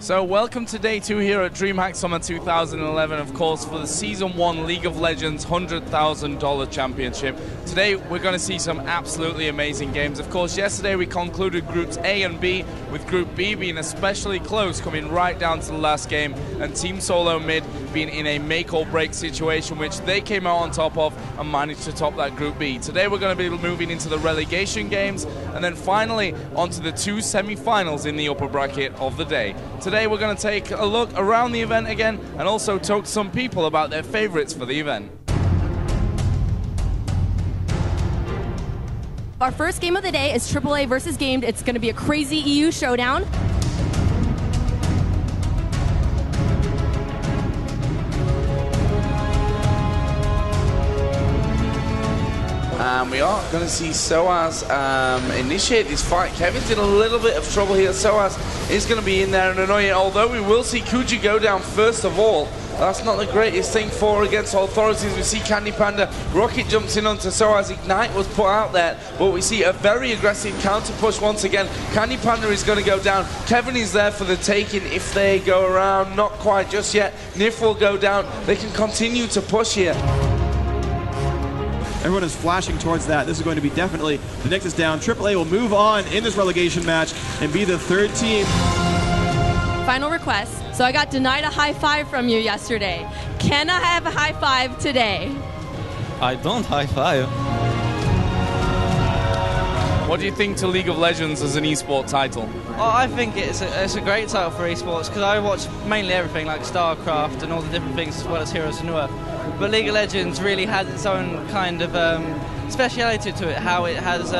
So welcome to day 2 here at DreamHack Summer 2011, of course, for the Season 1 League of Legends $100,000 Championship. Today we're going to see some absolutely amazing games. Of course, yesterday we concluded Groups A and B, with Group B being especially close, coming right down to the last game, and Team Solo Mid being in a make-or-break situation, which they came out on top of and managed to top that Group B. Today we're going to be moving into the relegation games, and then finally onto the 2 semi-finals in the upper bracket of the day. Today we're going to take a look around the event again and also talk to some people about their favorites for the event. Our first game of the day is AAA versus Gamed. It's going to be a crazy EU showdown. And we are going to see Soaz initiate this fight. Kevin's in a little bit of trouble here. Soaz is going to be in there and annoying, although we will see Kuji go down first of all. That's not the greatest thing for against authorities. We see Candy Panda. Rocket jumps in onto Soaz. Ignite was put out there, but we see a very aggressive counter push once again. Candy Panda is going to go down. Kevin is there for the taking if they go around. Not quite just yet. Nif will go down. They can continue to push here. Everyone is flashing towards that. This is going to be definitely the Nexus down. AAA will move on in this relegation match and be the third team. Final request. So I got denied a high five from you yesterday. Can I have a high five today? I don't high five. What do you think to League of Legends as an esport title? Oh, I think it's a great title for esports because I watch mainly everything like StarCraft and all the different things as well as Heroes of New Earth. But League of Legends really has its own kind of speciality to it, how it has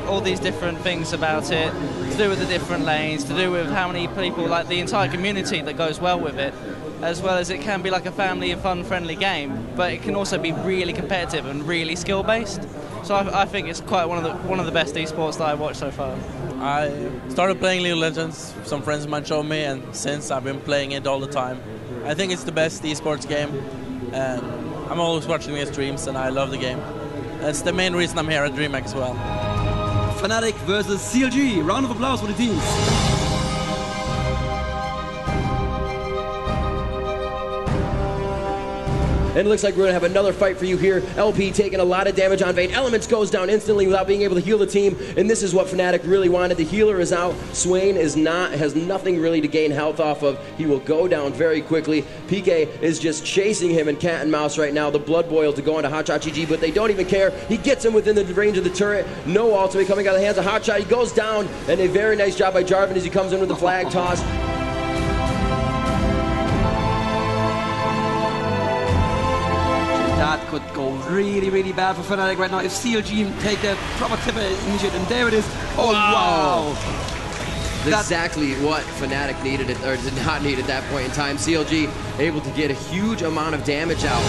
all these different things about it to do with the different lanes, to do with how many people, like the entire community that goes well with it, as well as it can be like a family and fun-friendly game, but it can also be really competitive and really skill-based. So I think it's quite one of the best esports that I've watched so far. I started playing League of Legends. Some friends of mine showed me, and since I've been playing it all the time. I think it's the best esports game, and I'm always watching the streams, and I love the game. That's the main reason I'm here at DreamHack as well. Fnatic versus CLG. Round of applause for the teams. And it looks like we're going to have another fight for you here. LP taking a lot of damage on Vayne. Elements goes down instantly without being able to heal the team. And this is what Fnatic really wanted. The healer is out. Swain is not, has nothing really to gain health off of. He will go down very quickly. PK is just chasing him in cat and mouse right now. The blood boil to go into Hotshot GG, but they don't even care. He gets him within the range of the turret. No ultimate coming out of the hands of Hotshot. He goes down, and a very nice job by Jarvan as he comes in with the flag toss. That could go really, really bad for Fnatic right now. If CLG take a proper tip initiative, and there it is. Oh, wow. Exactly what Fnatic needed, or did not need at that point in time. CLG able to get a huge amount of damage out.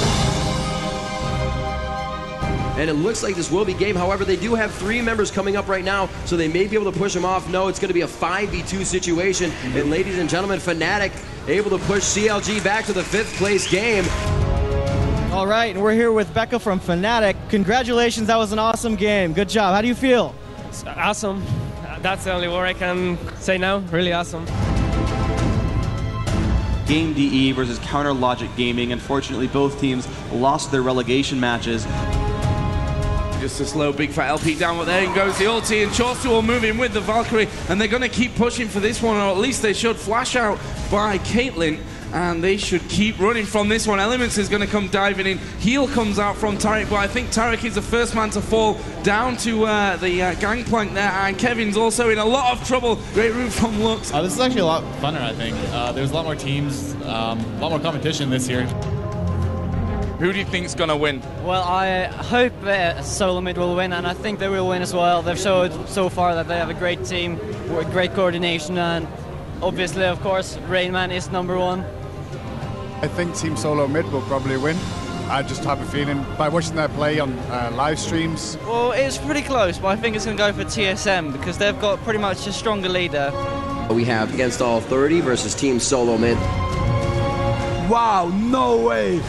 And it looks like this will be game. However, they do have 3 members coming up right now, so they may be able to push them off. No, it's going to be a 5v2 situation. And ladies and gentlemen, Fnatic able to push CLG back to the 5th place game. All right, and we're here with Becca from Fnatic. Congratulations, that was an awesome game. Good job. How do you feel? It's awesome. That's the only word I can say now. Really awesome. Game DE versus Counter Logic Gaming. Unfortunately, both teams lost their relegation matches. Just a slow big fat LP down, but there goes the ulti, and Chaucer will move in with the Valkyrie, and they're going to keep pushing for this one, or at least they should. Flash out by Caitlyn, and they should keep running from this one. Elements is going to come diving in. Heal comes out from Tarek, but I think Tarek is the first man to fall down to the gangplank there, and Kevin's also in a lot of trouble. Great route from Lux. This is actually a lot funner, I think. There's a lot more teams, a lot more competition this year. Who do you think is going to win? Well, I hope Solo Mid will win, and I think they will win as well. They've showed so far that they have a great team with great coordination, and obviously, of course, Rainman is #1. I think Team Solo Mid will probably win. I just have a feeling by watching their play on live streams. Well, it's pretty close, but I think it's going to go for TSM because they've got pretty much a stronger leader. We have Against All 30 versus Team Solo Mid. Wow, no way.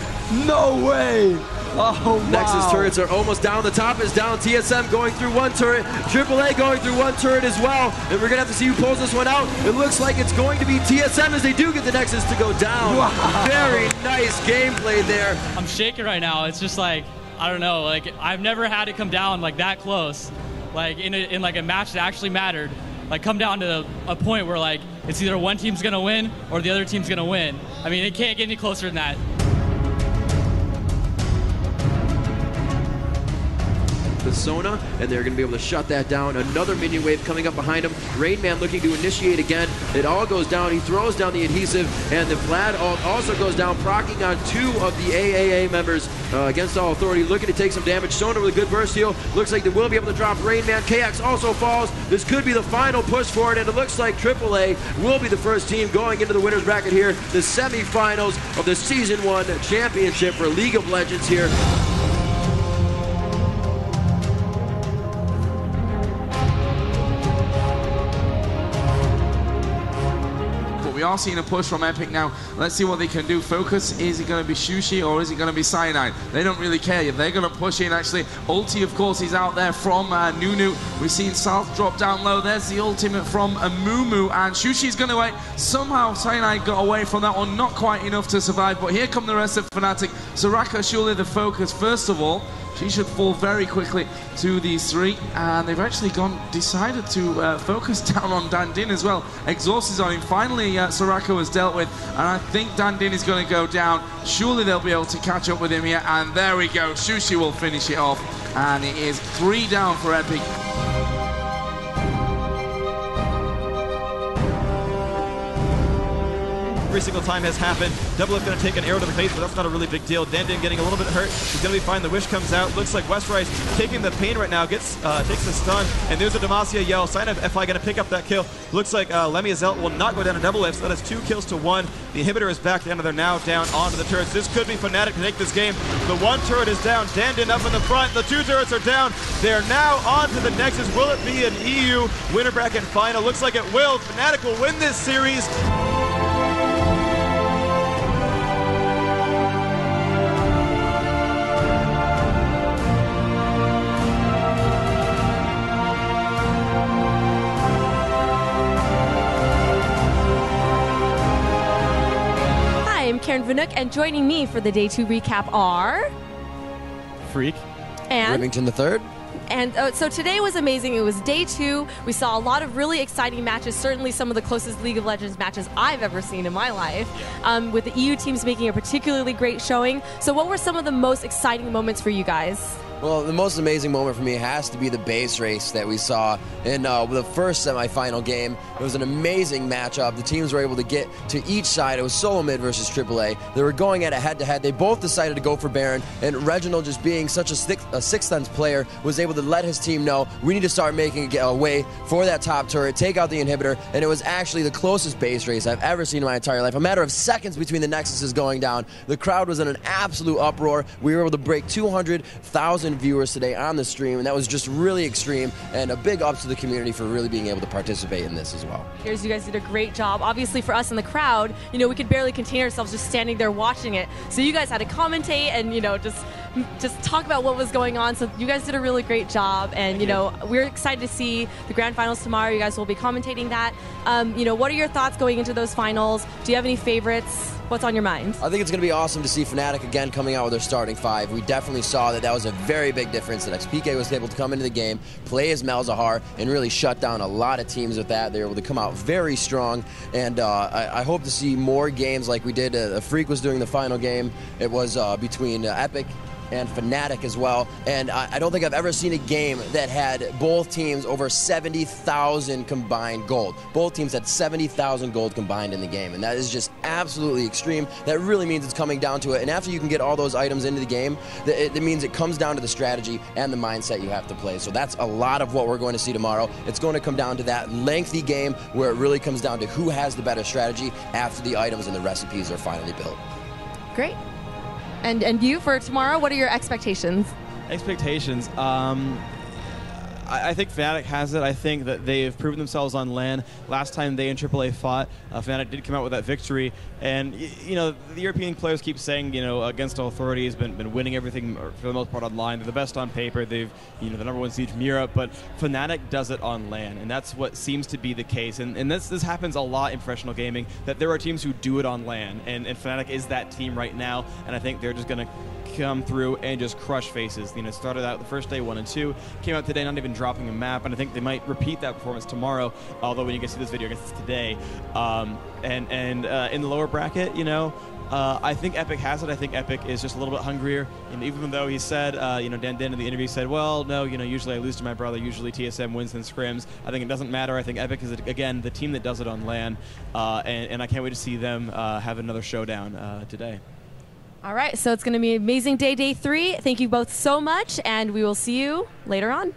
No way! Oh, wow. Nexus turrets are almost down. The top is down. TSM going through one turret. AAA going through one turret as well. And we're going to have to see who pulls this one out. It looks like it's going to be TSM as they do get the Nexus to go down. Wow. Very nice gameplay there. I'm shaking right now. It's just like, I don't know, like I've never had it come down like that close. Like in like a match that actually mattered. Like come down to a point where like it's either one team's gonna win or the other team's gonna win. I mean, it can't get any closer than that. Persona, and they're going to be able to shut that down. Another minion wave coming up behind him. Rain Man looking to initiate again. It all goes down. He throws down the adhesive, and the Vlad ult also goes down, proccing on 2 of the AAA members against all authority, looking to take some damage. Sona with a good burst heal. Looks like they will be able to drop Rain Man. KX also falls. This could be the final push for it, and it looks like AAA will be the first team going into the winner's bracket here. The semifinals of the Season 1 championship for League of Legends here. We are seeing a push from Epic now. Let's see what they can do. Focus, is it going to be Shushi or is it going to be Cyanide? They don't really care. They're going to push in, actually. Ulti, of course, is out there from Nunu. We've seen South drop down low. There's the ultimate from Mumu, and Shushi's going to wait. Somehow, Cyanide got away from that one. Not quite enough to survive, but here come the rest of Fnatic. Soraka, surely the focus, first of all. She should fall very quickly to these 3, and they've actually decided to focus down on Dandin as well. Exhaust is on him. Finally, Soraka was dealt with, and I think Dandin is going to go down. Surely they'll be able to catch up with him here, and there we go. Shushi will finish it off, and it is 3 down for Epic. Every single time has happened. Double going to take an arrow to the face, but that's not a really big deal. Dandin getting a little bit hurt. He's going to be fine. The wish comes out. Looks like Westrice taking the pain right now. Takes the stun, and there's a Demacia yell. Sign of FI going to pick up that kill. Looks like Lemmy Azelt will not go down a double lift, so that is 2 kills to 1. The inhibitor is back down, and they're now down onto the turrets. This could be Fnatic to take this game. The 1 turret is down. Dandin up in the front. The 2 turrets are down. They're now on to the Nexus. Will it be an EU winner bracket final? Looks like it will. Fnatic will win this series. I'm Karen Vanook, and joining me for the Day 2 recap are... Freak. And... Rivington the Third. And so today was amazing. It was Day 2. We saw a lot of really exciting matches, certainly some of the closest League of Legends matches I've ever seen in my life, with the EU teams making a particularly great showing. So what were some of the most exciting moments for you guys? Well, the most amazing moment for me has to be the base race that we saw in the first semifinal game. It was an amazing matchup. The teams were able to get to each side. It was Solo Mid versus AAA. They were going at it head-to-head. They both decided to go for Baron, and Reginald, just being such a sixth sense player, was able to let his team know, we need to start making a way for that top turret, take out the inhibitor, and it was actually the closest base race I've ever seen in my entire life. A matter of seconds between the Nexuses going down. The crowd was in an absolute uproar. We were able to break 200,000 viewers today on the stream, and that was just really extreme, and a big ups to the community for really being able to participate in this as well. Here's, you guys did a great job. Obviously for us in the crowd, you know, we could barely contain ourselves just standing there watching it. So you guys had to commentate and, you know, just talk about what was going on. So you guys did a really great job, and you know, we're excited to see the grand finals tomorrow. You guys will be commentating that. You know, what are your thoughts going into those finals? Do you have any favorites? What's on your mind? I think it's going to be awesome to see Fnatic again coming out with their starting 5. We definitely saw that was a very big difference, that XPK was able to come into the game, play as Malzahar, and really shut down a lot of teams with that. They were able to come out very strong, and I hope to see more games like we did. Freak was doing the final game. It was between Epic and Fnatic as well, and I don't think I've ever seen a game that had both teams over 70,000 combined gold. Both teams had 70,000 gold combined in the game, and that is just absolutely extreme. That really means it's coming down to it, and after you can get all those items into the game, it means it comes down to the strategy and the mindset you have to play. So that's a lot of what we're going to see tomorrow. It's going to come down to that lengthy game where it really comes down to who has the better strategy after the items and the recipes are finally built. Great. And you, for tomorrow, what are your expectations? Expectations. I think Fnatic has it. I think that they've proven themselves on LAN. Last time they and AAA fought, Fnatic did come out with that victory. And, you know, the European players keep saying, you know, Against All Authority has been winning everything for the most part online. They're the best on paper. They've, you know, the #1 seed from Europe. But Fnatic does it on LAN, and that's what seems to be the case. And this happens a lot in professional gaming, that there are teams who do it on LAN. And Fnatic is that team right now. And I think they're just going to come through and just crush faces. You know, started out the first day 1 and 2, came out today not even dropping a map, and I think they might repeat that performance tomorrow. Although when you can see this video, I guess it's today. In the lower bracket, you know, I think Epic has it. I think Epic is just a little bit hungrier. And even though he said, you know, Dan in the interview said, well, no, you know, usually I lose to my brother. Usually TSM wins in scrims. I think it doesn't matter. I think Epic is, again, the team that does it on LAN. And I can't wait to see them have another showdown today. All right, so it's going to be an amazing day 3. Thank you both so much, and we will see you later on.